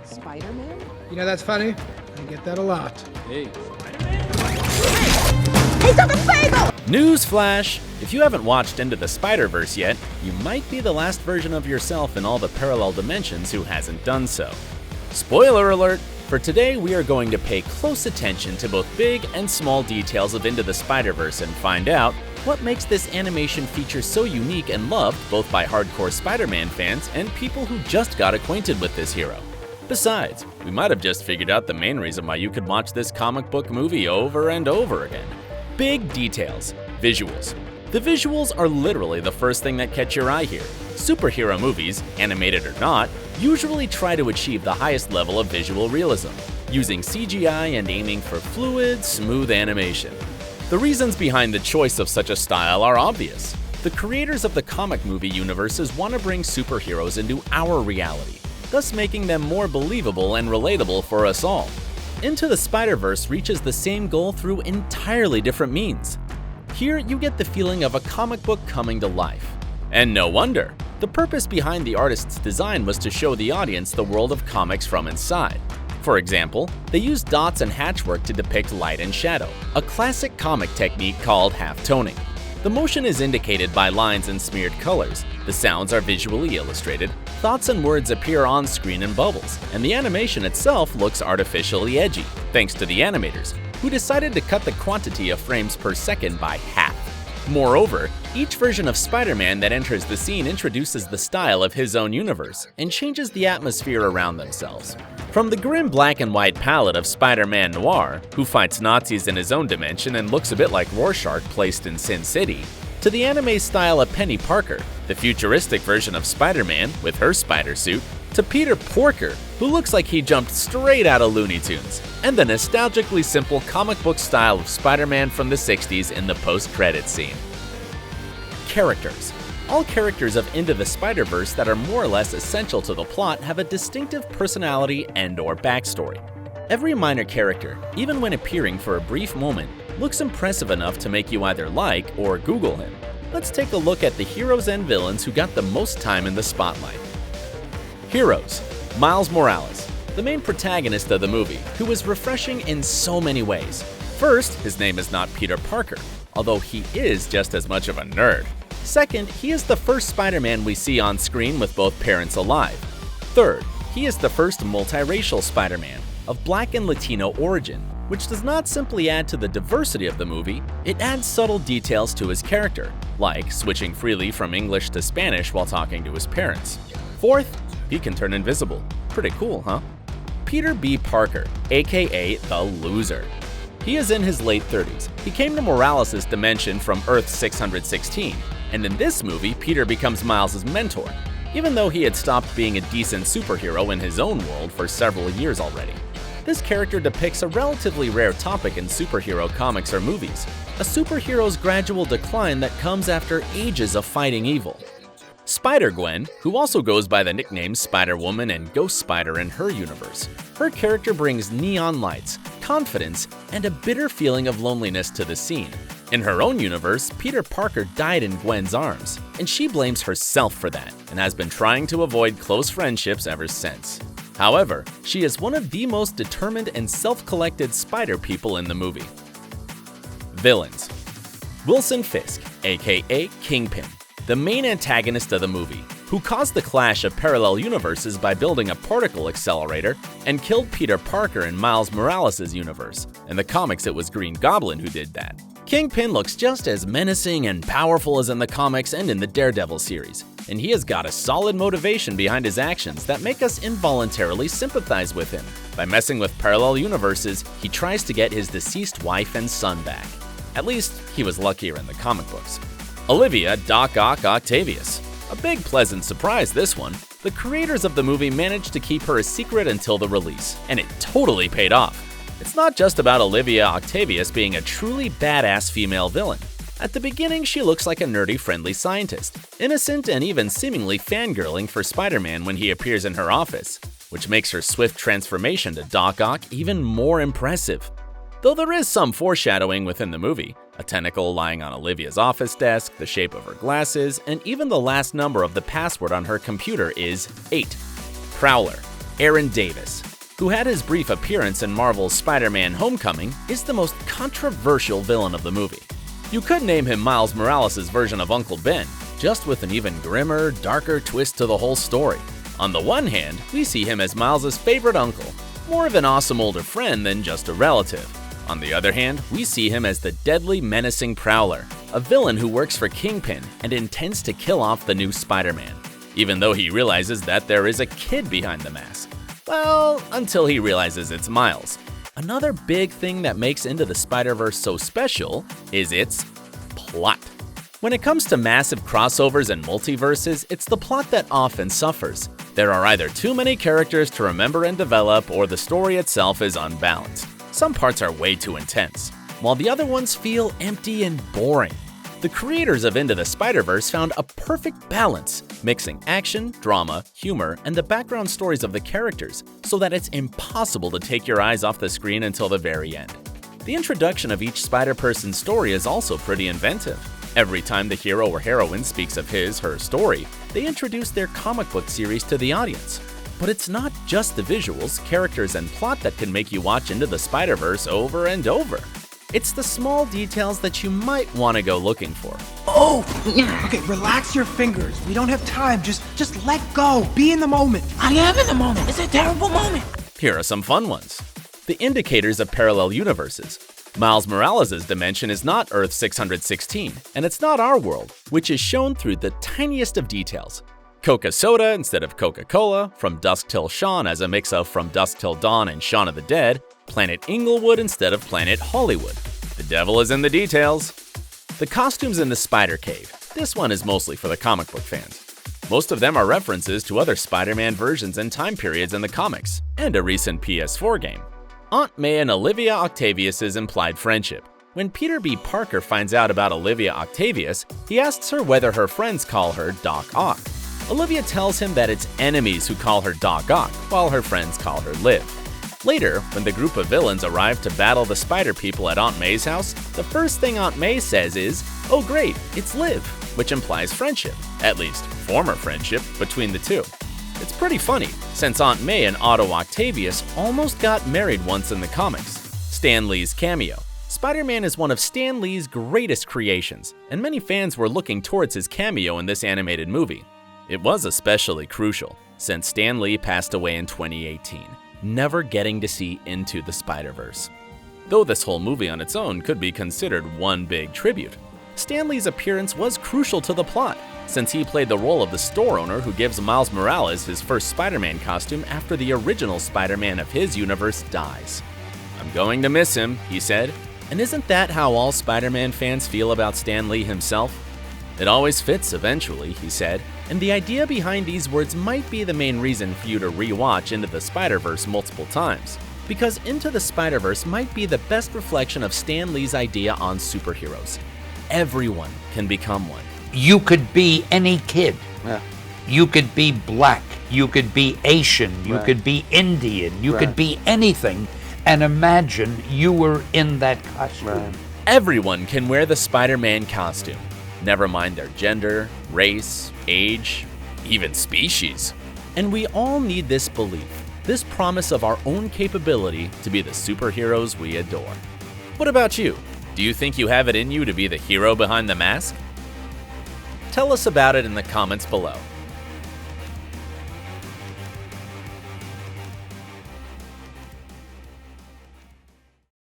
Spider-Man? You know, that's funny. I get that a lot. Hey. He took a bagel! Newsflash! If you haven't watched Into the Spider-Verse yet, you might be the last version of yourself in all the parallel dimensions who hasn't done so. Spoiler alert! For today, we are going to pay close attention to both big and small details of Into the Spider-Verse and find out what makes this animation feature so unique and loved both by hardcore Spider-Man fans and people who just got acquainted with this hero. Besides, we might have just figured out the main reason why you could watch this comic book movie over and over again. Big details. Visuals. The visuals are literally the first thing that catch your eye here. Superhero movies, animated or not, usually try to achieve the highest level of visual realism, using CGI and aiming for fluid, smooth animation. The reasons behind the choice of such a style are obvious. The creators of the comic movie universes want to bring superheroes into our reality, thus making them more believable and relatable for us all. Into the Spider-Verse reaches the same goal through entirely different means. Here, you get the feeling of a comic book coming to life. And no wonder. The purpose behind the artist's design was to show the audience the world of comics from inside. For example, they used dots and hatchwork to depict light and shadow, a classic comic technique called half-toning. The motion is indicated by lines and smeared colors, the sounds are visually illustrated, thoughts and words appear on screen in bubbles, and the animation itself looks artificially edgy, thanks to the animators, who decided to cut the quantity of frames per second by half. Moreover, each version of Spider-Man that enters the scene introduces the style of his own universe and changes the atmosphere around themselves. From the grim black and white palette of Spider-Man Noir, who fights Nazis in his own dimension and looks a bit like Rorschach placed in Sin City, to the anime style of Penny Parker, the futuristic version of Spider-Man with her spider suit, to Peter Porker, who looks like he jumped straight out of Looney Tunes, and the nostalgically simple comic book style of Spider-Man from the 60s in the post-credits scene. Characters. All characters of Into the Spider-Verse that are more or less essential to the plot have a distinctive personality and/or backstory. Every minor character, even when appearing for a brief moment, looks impressive enough to make you either like or Google him. Let's take a look at the heroes and villains who got the most time in the spotlight. Heroes. Miles Morales, the main protagonist of the movie, who is refreshing in so many ways. First, his name is not Peter Parker, although he is just as much of a nerd. Second, he is the first Spider-Man we see on screen with both parents alive. Third, he is the first multiracial Spider-Man, of Black and Latino origin, which does not simply add to the diversity of the movie, it adds subtle details to his character, like switching freely from English to Spanish while talking to his parents. Fourth, he can turn invisible. Pretty cool, huh? Peter B. Parker, aka the Loser. He is in his late 30s. He came to Morales' dimension from Earth 616, and in this movie, Peter becomes Miles' mentor, even though he had stopped being a decent superhero in his own world for several years already. This character depicts a relatively rare topic in superhero comics or movies, a superhero's gradual decline that comes after ages of fighting evil. Spider-Gwen, who also goes by the nicknames Spider-Woman and Ghost Spider in her universe. Her character brings neon lights, confidence, and a bitter feeling of loneliness to the scene. In her own universe, Peter Parker died in Gwen's arms, and she blames herself for that and has been trying to avoid close friendships ever since. However, she is one of the most determined and self-collected spider people in the movie. Villains. Wilson Fisk, aka Kingpin, the main antagonist of the movie, who caused the clash of parallel universes by building a particle accelerator and killed Peter Parker in Miles Morales' universe. In the comics, it was Green Goblin who did that. Kingpin looks just as menacing and powerful as in the comics and in the Daredevil series, and he has got a solid motivation behind his actions that make us involuntarily sympathize with him. By messing with parallel universes, he tries to get his deceased wife and son back. At least, he was luckier in the comic books. Olivia Doc Ock Octavius. A big pleasant surprise this one. The creators of the movie managed to keep her a secret until the release, and it totally paid off. It's not just about Olivia Octavius being a truly badass female villain. At the beginning, she looks like a nerdy, friendly scientist, innocent and even seemingly fangirling for Spider-Man when he appears in her office, which makes her swift transformation to Doc Ock even more impressive. Though there is some foreshadowing within the movie, a tentacle lying on Olivia's office desk, the shape of her glasses, and even the last number of the password on her computer is 8. Prowler. Aaron Davis, who had his brief appearance in Marvel's Spider-Man Homecoming, is the most controversial villain of the movie. You could name him Miles Morales' version of Uncle Ben, just with an even grimmer, darker twist to the whole story. On the one hand, we see him as Miles' favorite uncle, more of an awesome older friend than just a relative. On the other hand, we see him as the deadly, menacing Prowler, a villain who works for Kingpin and intends to kill off the new Spider-Man, even though he realizes that there is a kid behind the mask. Well, until he realizes it's Miles. Another big thing that makes Into the Spider-Verse so special is its plot. When it comes to massive crossovers and multiverses, it's the plot that often suffers. There are either too many characters to remember and develop, or the story itself is unbalanced. Some parts are way too intense, while the other ones feel empty and boring. The creators of Into the Spider-Verse found a perfect balance, mixing action, drama, humor, and the background stories of the characters, so that it's impossible to take your eyes off the screen until the very end. The introduction of each Spider-Person story is also pretty inventive. Every time the hero or heroine speaks of his/her story, they introduce their comic book series to the audience. But it's not just the visuals, characters, and plot that can make you watch Into the Spider-Verse over and over. It's the small details that you might want to go looking for. Oh! Okay, relax your fingers. We don't have time. Just let go. Be in the moment. I am in the moment. It's a terrible moment. Here are some fun ones. The indicators of parallel universes. Miles Morales' dimension is not Earth 616, and it's not our world, which is shown through the tiniest of details. Coca-Soda instead of Coca-Cola, From Dusk Till Dawn as a mix of From Dusk Till Dawn and Shaun of the Dead, Planet Inglewood instead of Planet Hollywood. The devil is in the details. The costumes in the Spider Cave. This one is mostly for the comic book fans. Most of them are references to other Spider-Man versions and time periods in the comics, and a recent PS4 game. Aunt May and Olivia Octavius' implied friendship. When Peter B. Parker finds out about Olivia Octavius, he asks her whether her friends call her Doc Ock. Olivia tells him that it's enemies who call her Doc Ock, while her friends call her Liv. Later, when the group of villains arrive to battle the Spider People at Aunt May's house, the first thing Aunt May says is, "Oh great, it's Liv," which implies friendship, at least former friendship, between the two. It's pretty funny, since Aunt May and Otto Octavius almost got married once in the comics. Stan Lee's cameo. Spider-Man is one of Stan Lee's greatest creations, and many fans were looking towards his cameo in this animated movie. It was especially crucial, since Stan Lee passed away in 2018, never getting to see Into the Spider-Verse. Though this whole movie on its own could be considered one big tribute, Stan Lee's appearance was crucial to the plot, since he played the role of the store owner who gives Miles Morales his first Spider-Man costume after the original Spider-Man of his universe dies. "I'm going to miss him," he said. And isn't that how all Spider-Man fans feel about Stan Lee himself? "It always fits eventually," he said, and the idea behind these words might be the main reason for you to rewatch Into the Spider-Verse multiple times, because Into the Spider-Verse might be the best reflection of Stan Lee's idea on superheroes. Everyone can become one. You could be any kid. Yeah. You could be black. You could be Asian. You could be Indian. You could be anything. And imagine you were in that costume. Right. Everyone can wear the Spider-Man costume. Never mind their gender, race, age, even species. And we all need this belief, this promise of our own capability to be the superheroes we adore. What about you? Do you think you have it in you to be the hero behind the mask? Tell us about it in the comments below.